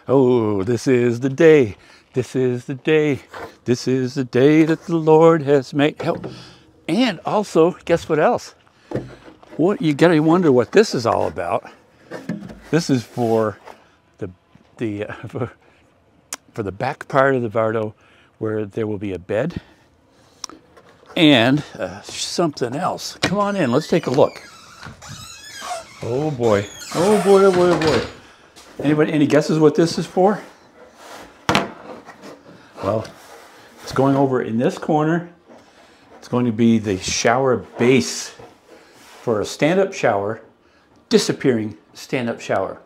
Oh, this is the day. This is the day. This is the day that the Lord has made. Help. And also, guess what else? What you gotta wonder what this is all about. This is for the for the back part of the Vardo, where there will be a bed and something else. Come on in. Let's take a look. Oh boy. Oh boy. Oh boy. Oh boy. Anybody? Any guesses what this is for? Well, it's going over in this corner. It's going to be the shower base for a stand-up shower, disappearing stand-up shower.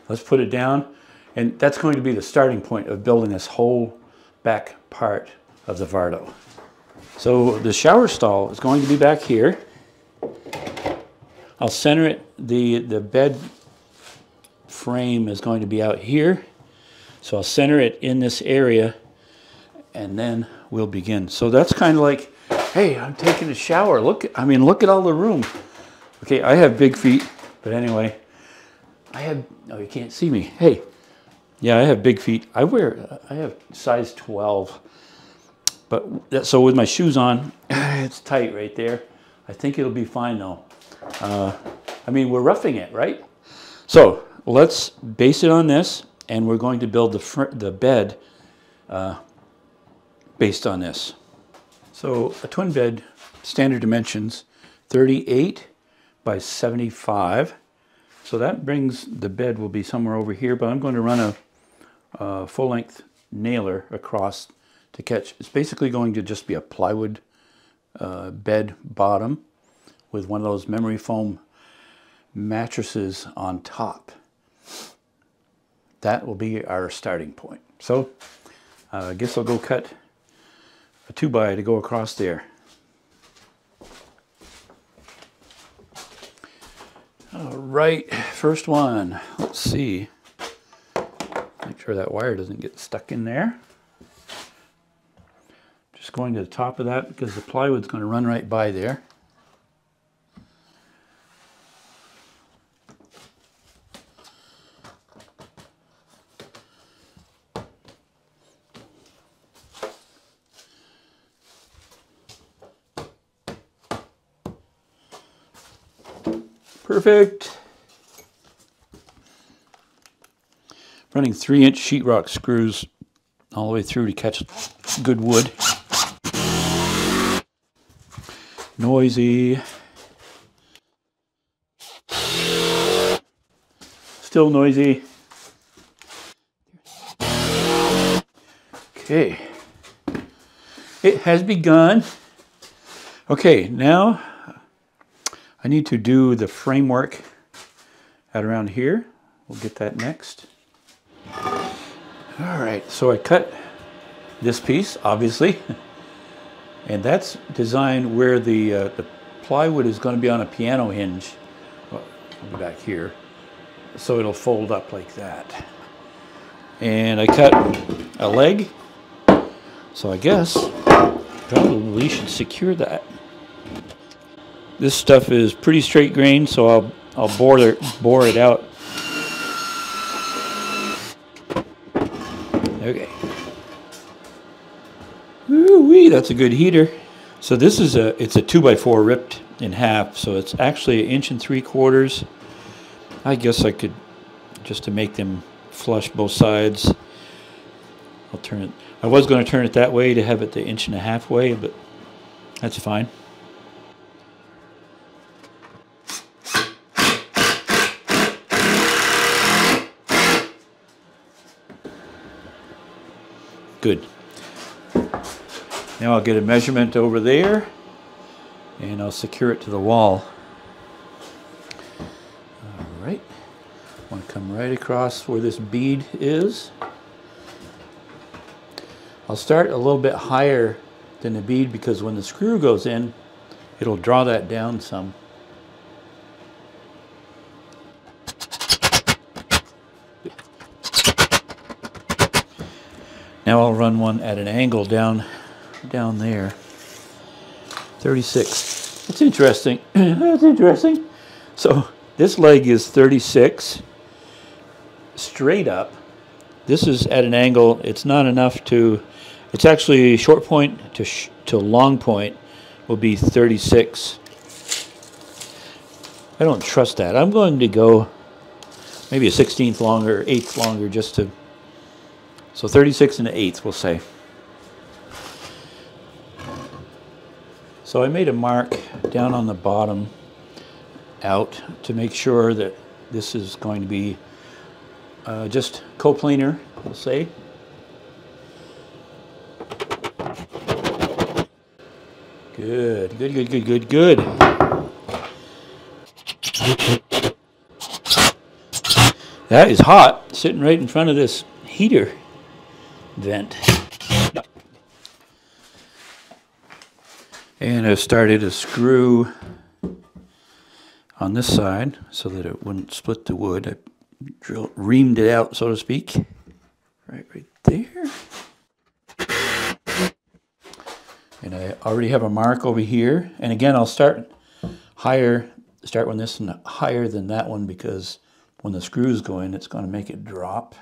Let's put it down, and that's going to be the starting point of building this whole back part of the Vardo. So the shower stall is going to be back here. I'll center it. The bed frame is going to be out here. So I'll center it in this area, and then we'll begin. So that's kind of like, hey, I'm taking a shower. Look at all the room. Okay, I have big feet, but anyway, oh, you can't see me. Hey, yeah, I have big feet. I have size 12, but so with my shoes on, it's tight right there. I think it'll be fine though. I mean, we're roughing it, right? So let's base it on this, and we're going to build the bed based on this. So a twin bed, standard dimensions, 38 by 75. So that brings the bed will be somewhere over here, but I'm going to run a full-length nailer across to catch. It's basically going to just be a plywood bed bottom with one of those memory foam mattresses on top. That will be our starting point. So I guess I'll go cut a 2x to go across there. All right, first one. Let's see. Make sure that wire doesn't get stuck in there. Just going to the top of that because the plywood's going to run right by there. Perfect. Running 3-inch sheetrock screws all the way through to catch good wood. Noisy. Still noisy. Okay. It has begun. Okay, now I need to do the framework at around here. We'll get that next. All right, so I cut this piece, obviously, and that's designed where the plywood is going to be on a piano hinge. Well, I'll be back here, so it'll fold up like that. And I cut a leg, so I guess probably should secure that. This stuff is pretty straight grained, so I'll bore it out. Okay. Woo-wee, that's a good heater. So this is it's a 2x4 ripped in half, so it's actually 1 3/4 inches. I guess I could, just to make them flush both sides, I'll turn it. I was going to turn it that way to have it the 1.5 inch way, but that's fine. Good. Now I'll get a measurement over there and I'll secure it to the wall. All right. I want to come right across where this bead is. I'll start a little bit higher than the bead because when the screw goes in, it'll draw that down some. Now I'll run one at an angle down there. 36. That's interesting. That's interesting. So this leg is 36 straight up, This is at an angle. It's not enough to, it's actually short point to long point will be 36. I don't trust that. I'm going to go maybe a 16th longer, 1/8 longer, just to, so 36 and an 1/8 we'll say. So I made a mark down on the bottom out to make sure that this is going to be just coplanar, we'll say. Good, good, good, good, good, good. That is hot, sitting right in front of this heater vent. And I started a screw on this side so that it wouldn't split the wood. I reamed it out, so to speak, right there. And I already have a mark over here. And again, I'll start higher, start on this one higher than that one, because when the screws go in, it's going to make it drop.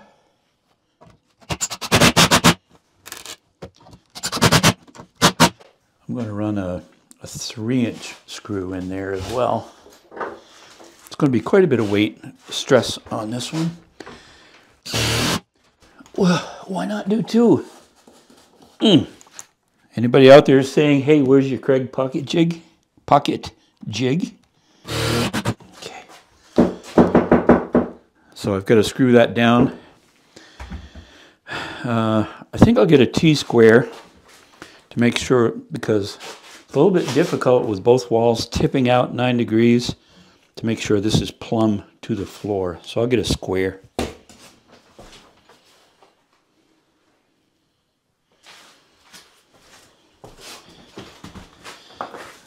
I'm going to run a 3-inch screw in there as well. It's going to be quite a bit of weight stress on this one. Well, why not do 2? Anybody out there saying, hey, where's your Craig pocket jig? Pocket jig? Okay. So I've got to screw that down. I think I'll get a T-square to make sure, because it's a little bit difficult with both walls tipping out 9 degrees to make sure this is plumb to the floor. So I'll get a square.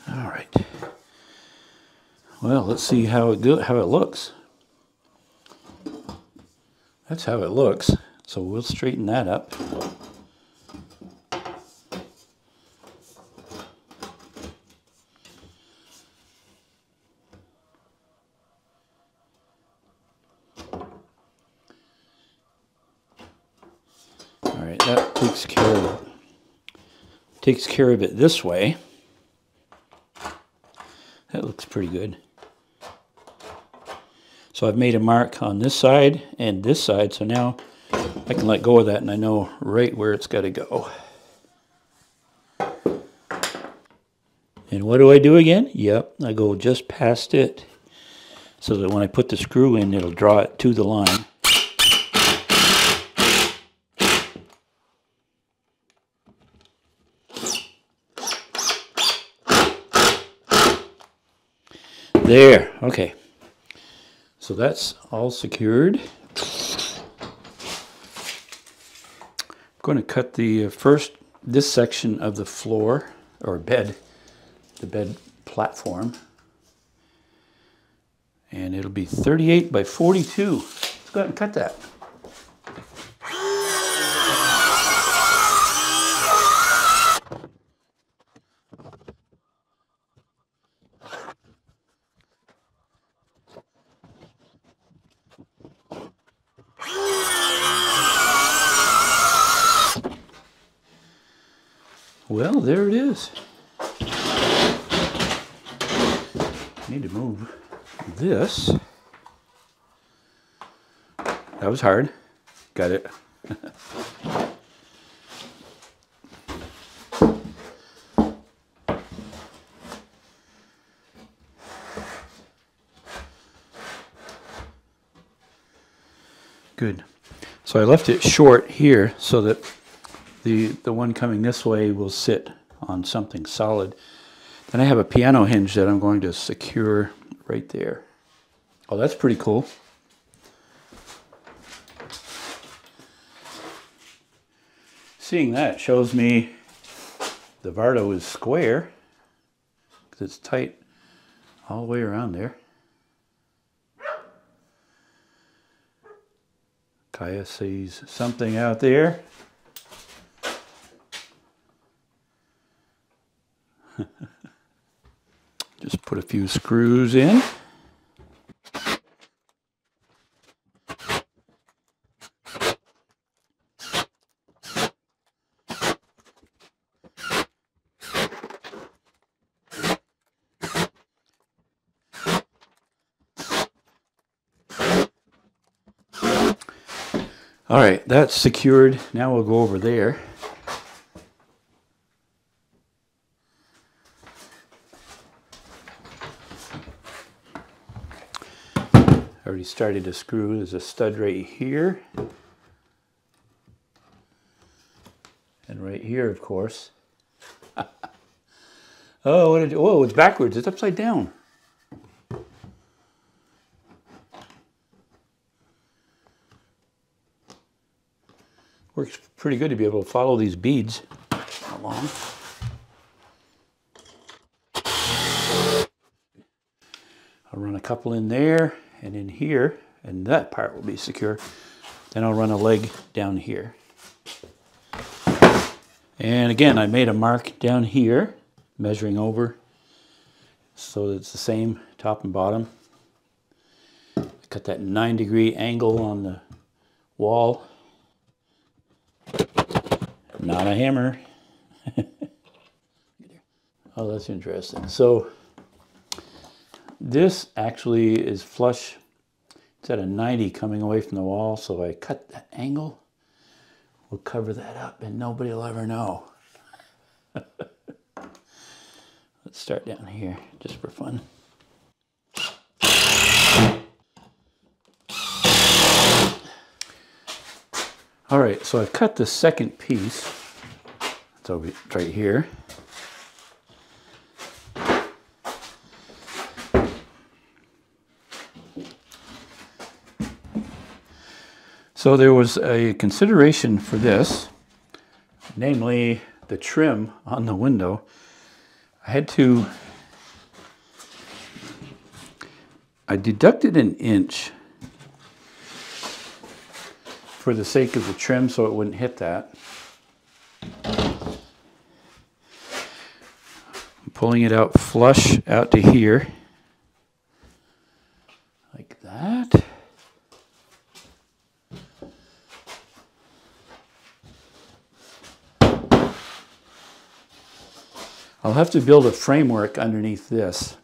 All right. Well, let's see how it looks. That's how it looks. So we'll straighten that up. All right, that takes care of it this way. That looks pretty good. So I've made a mark on this side and this side, so now I can let go of that and I know right where it's got to go. And what do I do again? Yep, I go just past it so that when I put the screw in, it'll draw it to the line. There, okay. So that's all secured. I'm going to cut the this section of the floor, or bed, the bed platform. And it'll be 38 by 42. Let's go ahead and cut that. Well, there it is. Need to move this. That was hard. Got it. Good. So I left it short here so that the one coming this way will sit on something solid. Then I have a piano hinge that I'm going to secure right there. Oh, that's pretty cool. Seeing that shows me the Vardo is square because it's tight all the way around there. Kaya sees something out there. Just put a few screws in. All right, that's secured. Now we'll go over there. Already started to screw. There's a stud right here. And right here, of course. Oh, oh, it's backwards. It's upside down. Works pretty good to be able to follow these beads along. I'll run a couple in there and in here, and that part will be secure. Then I'll run a leg down here. And again, I made a mark down here, measuring over, so that it's the same top and bottom. I cut that 9-degree angle on the wall. Not a hammer. Oh, that's interesting. So this actually is flush. It's at a 90 coming away from the wall, so I cut that angle. We'll cover that up and nobody will ever know. Let's start down here just for fun. All right, so I've cut the second piece. It's over right here. So there was a consideration for this, namely the trim on the window. I deducted an inch for the sake of the trim so it wouldn't hit that. I'm pulling it out flush out to here, like that. I'll have to build a framework underneath this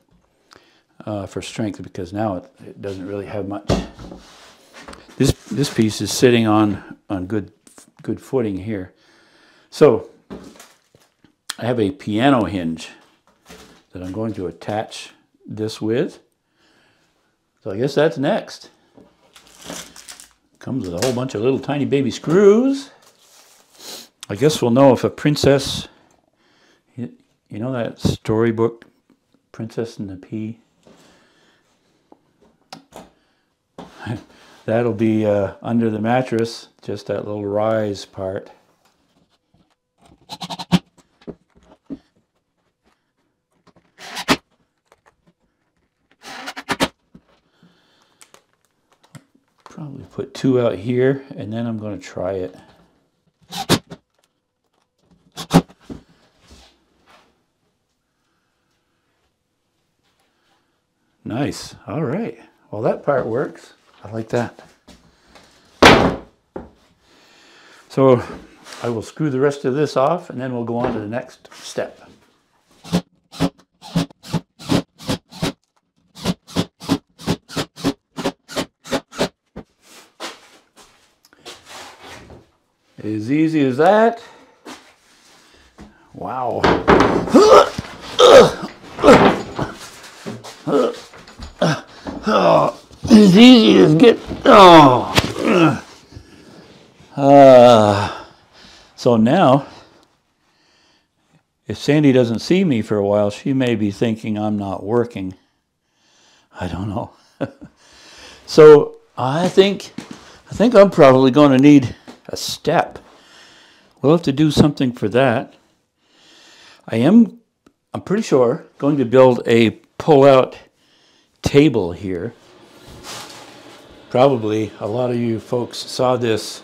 for strength, because now it doesn't really have much. This piece is sitting on good footing here. So I have a piano hinge that I'm going to attach this with. So I guess that's next. Comes with a whole bunch of little tiny baby screws. I guess we'll know if a princess, you know that storybook, Princess and the Pea? That'll be under the mattress, just that little rise part. Probably put 2 out here, and then I'm going to try it. Nice. All right. Well, that part works. I like that. So I will screw the rest of this off, and then we'll go on to the next step. As easy as that. Wow. As easy as get. So now, if Sandy doesn't see me for a while, she may be thinking I'm not working. I don't know. So I think I'm probably going to need a step. We'll have to do something for that. I'm pretty sure going to build a pull-out table here. Probably a lot of you folks saw this.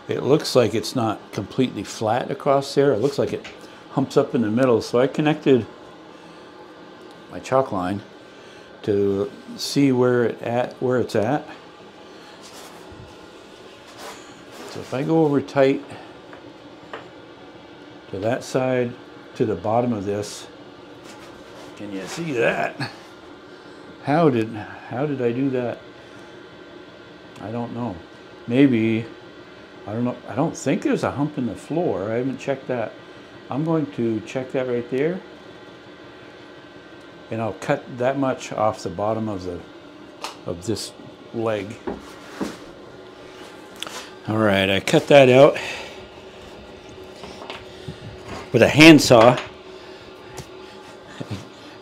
It looks like it's not completely flat across there. It looks like it humps up in the middle. So I connected my chalk line to see where it's at. So if I go over tight to that side, to the bottom of this, can you see that? How did I do that? I don't know. Maybe I don't know. I don't think there's a hump in the floor. I haven't checked that. I'm going to check that right there. And I'll cut that much off the bottom of this leg. All right, I cut that out with a handsaw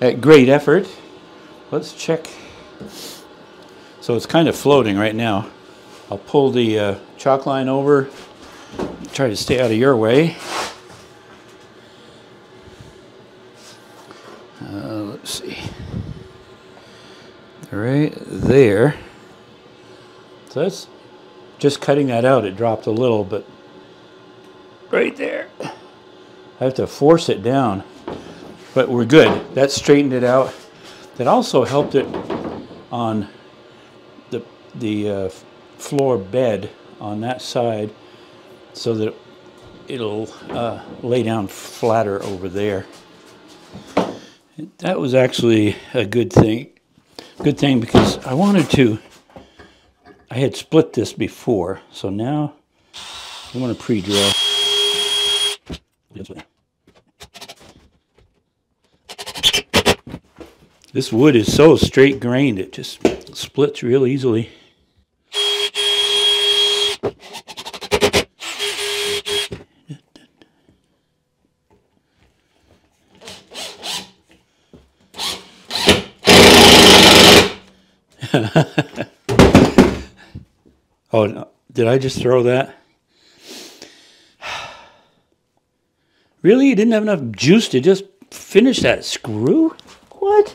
at great effort. Let's check. So it's kind of floating right now. I'll pull the chalk line over, try to stay out of your way. Let's see. Right there. So that's just cutting that out. It dropped a little, but right there. I have to force it down, but we're good. That straightened it out. That also helped it on the floor bed on that side, so that it'll lay down flatter over there. That was actually a good thing. Good thing, because I had split this before, so now I want to pre-drill. This wood is so straight grained, it just splits real easily. Oh, no. Did I just throw that? Really? You didn't have enough juice to just finish that screw? What?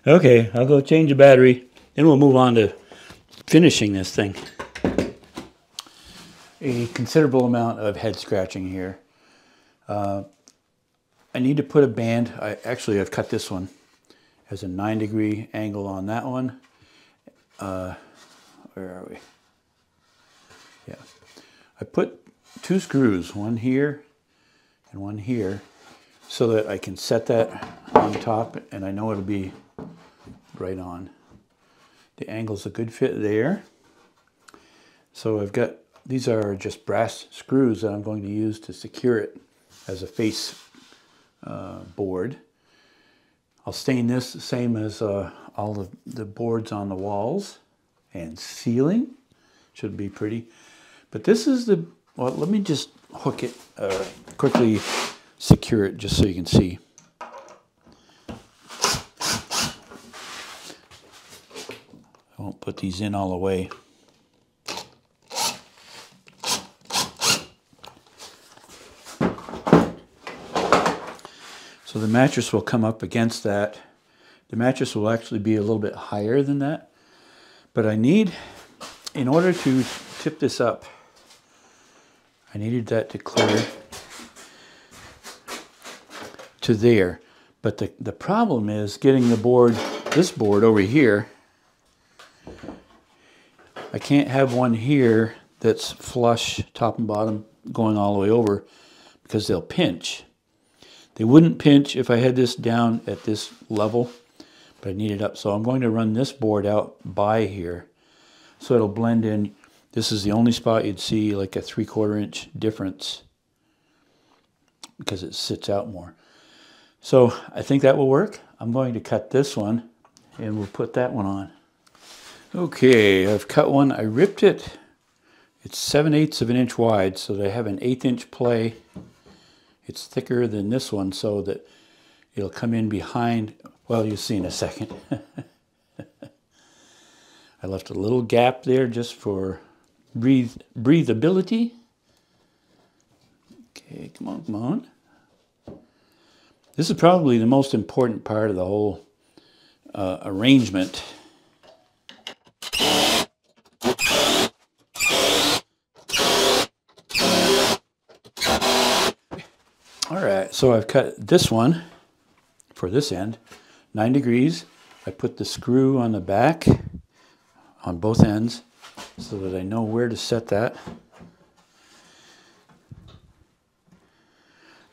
Okay, I'll go change the battery. Then we'll move on to finishing this thing. A considerable amount of head scratching here. I need to put a band. I've cut this one. Has a 9-degree angle on that one. Where are we? Yeah. I put 2 screws, one here and one here, so that I can set that on top and I know it'll be right on. The angle's a good fit there. So I've got, these are just brass screws that I'm going to use to secure it as a face board. I'll stain this the same as all of the boards on the walls and ceiling. Should be pretty. But this is the, well, let me just hook it, quickly secure it just so you can see. I won't put these in all the way. So the mattress will come up against that. The mattress will actually be a little bit higher than that. But I need, in order to tip this up, I needed that to clear to there. But the problem is getting the board, this board over here. I can't have one here that's flush, top and bottom, going all the way over, because they'll pinch. They wouldn't pinch if I had this down at this level, but I need it up. So I'm going to run this board out by here, so it'll blend in. This is the only spot you'd see like a 3/4 inch difference, because it sits out more. So I think that will work. I'm going to cut this one and we'll put that one on. Okay, I've cut one. I ripped it. It's 7/8 of an inch wide, so they have an 1/8 inch play. It's thicker than this one, so that it'll come in behind. Well, you'll see in a second. I left a little gap there just for breathability. Okay, come on, come on. This is probably the most important part of the whole arrangement. All right, so I've cut this one for this end, 9 degrees. I put the screw on the back on both ends so that I know where to set that.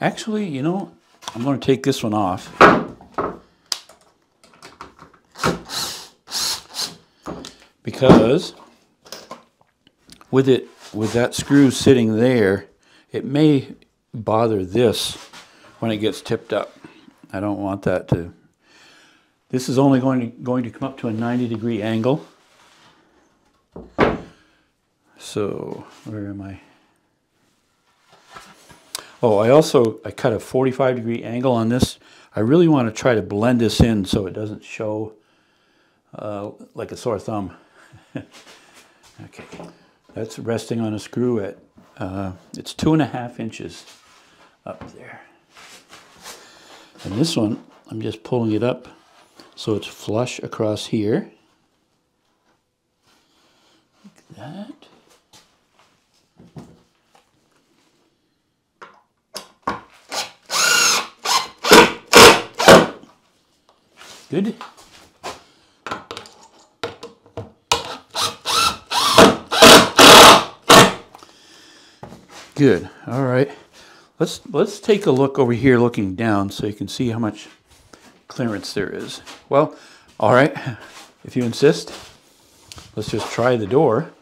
Actually, you know, I'm going to take this one off. Because with it with that screw sitting there, it may bother this when it gets tipped up. I don't want that to. This is only going to come up to a 90-degree angle. So where am I? Oh, I cut a 45-degree angle on this. I really want to try to blend this in so it doesn't show like a sore thumb. Okay, that's resting on a screw at, it's 2.5 inches up there. And this one, I'm just pulling it up so it's flush across here. Like that. Good. Good. All right. Let's take a look over here looking down so you can see how much clearance there is. Well, all right. If you insist, let's just try the door.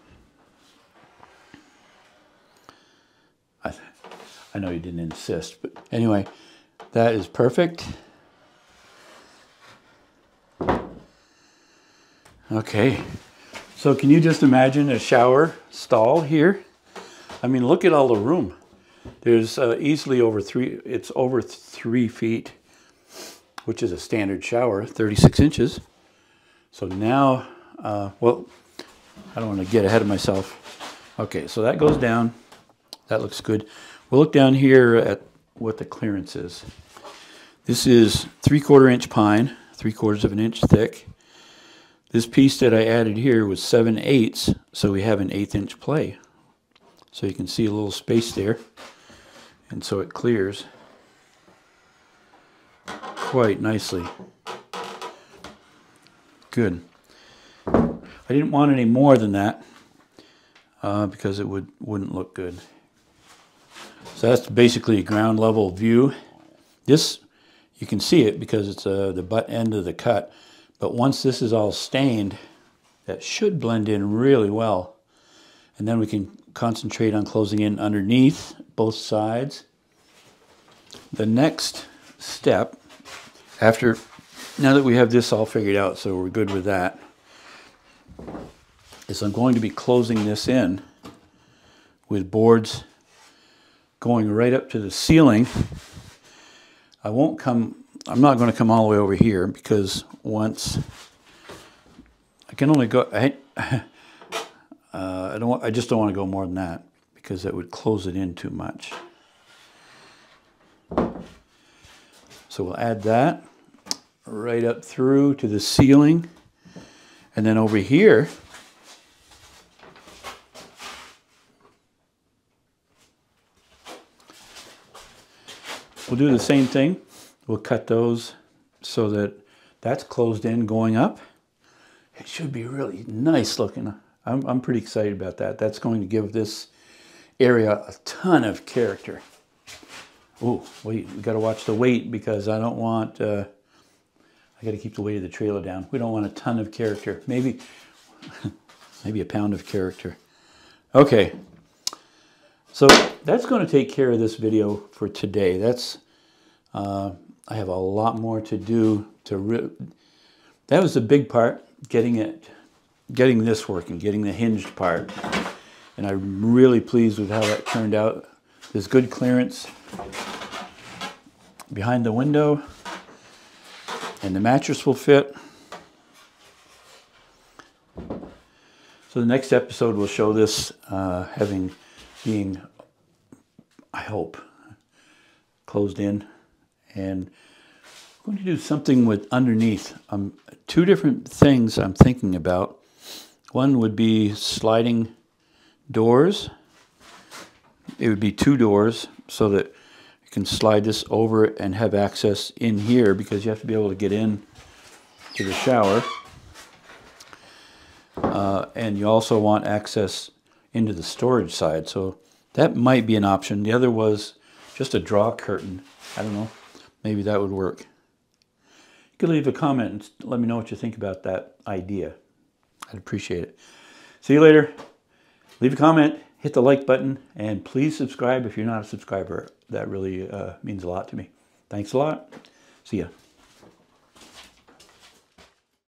I know you didn't insist, but anyway, that is perfect. Okay, so can you just imagine a shower stall here? I mean, look at all the room. There's easily over it's over 3 feet, which is a standard shower, 36 inches. So now, well, I don't want to get ahead of myself. Okay, so that goes down. That looks good. We'll look down here at what the clearance is. This is 3/4 inch pine, 3/4 of an inch thick. This piece that I added here was 7/8, so we have an 1/8 inch play. So you can see a little space there, and so it clears quite nicely. Good. I didn't want any more than that because it wouldn't look good. So that's basically a ground level view. This, you can see it because it's the butt end of the cut. But once this is all stained, that should blend in really well. And then we can concentrate on closing in underneath both sides. The next step, now that we have this all figured out, so we're good with that, is I'm going to be closing this in with boards going right up to the ceiling. I'm not going to come all the way over here because once I can only go, I just don't want to go more than that because that would close it in too much. So we'll add that right up through to the ceiling, and then over here we'll do the same thing. We'll cut those so that that's closed in going up. It should be really nice looking. I'm pretty excited about that. That's going to give this area a ton of character. Oh, wait, we got to watch the weight because I don't want, I got to keep the weight of the trailer down. We don't want a ton of character. Maybe a pound of character. Okay. So that's going to take care of this video for today. That's, I have a lot more to do that was the big part, getting this working, getting the hinged part. And I'm really pleased with how that turned out. There's good clearance behind the window, and the mattress will fit. So the next episode will show this being, I hope, closed in, and I'm going to do something with underneath. Two different things I'm thinking about. One would be sliding doors. It would be 2 doors so that you can slide this over and have access in here because you have to be able to get in to the shower. And you also want access into the storage side. So that might be an option. The other was just a draw curtain. I don't know. Maybe that would work. You could leave a comment and let me know what you think about that idea. I'd appreciate it. See you later. Leave a comment hit the like button, and please subscribe if you're not a subscriber. That really means a lot to me. Thanks a lot. See ya.